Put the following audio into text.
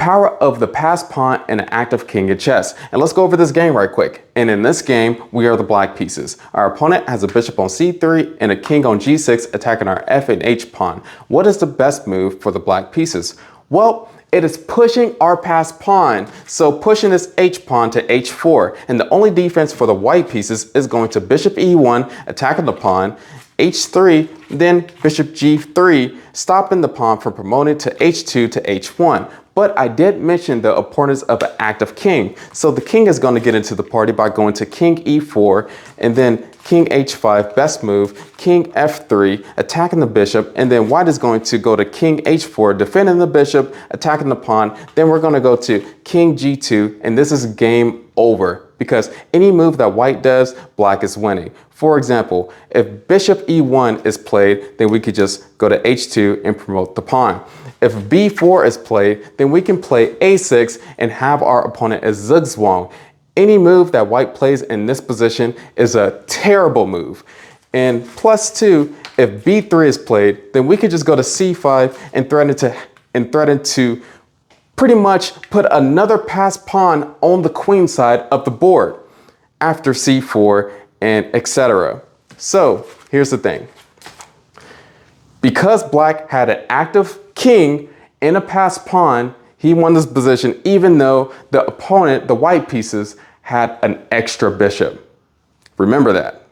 power of the passed pawn and an active king in chess. And let's go over this game right quick. And in this game, we are the black pieces. Our opponent has a bishop on c3 and a king on g6 attacking our f and h pawn. What is the best move for the black pieces? Well, it is pushing our passed pawn, so pushing this h pawn to h4. And the only defense for the white pieces is going to bishop e1, attacking the pawn, h3, then bishop g3, stopping the pawn from promoting to h2 to h1. But I did mention the importance of an active king. So the king is going to get into the party by going to king e4 and then king h5, best move, king f3, attacking the bishop, and then white is going to go to king h4, defending the bishop, attacking the pawn. Then we're going to go to king g2, and this is game over because any move that white does, black is winning. For example, if bishop e1 is played, then we could just go to h2 and promote the pawn. If b4 is played, then we can play a6 and have our opponent as zugzwang. Any move that white plays in this position is a terrible move. And +2, if b3 is played, then we could just go to c5 and threaten to pretty much put another passed pawn on the queen side of the board after c4 and etc. So here's the thing. Because black had an active king and a passed pawn, he won this position even though the opponent, the white pieces, had an extra bishop. Remember that.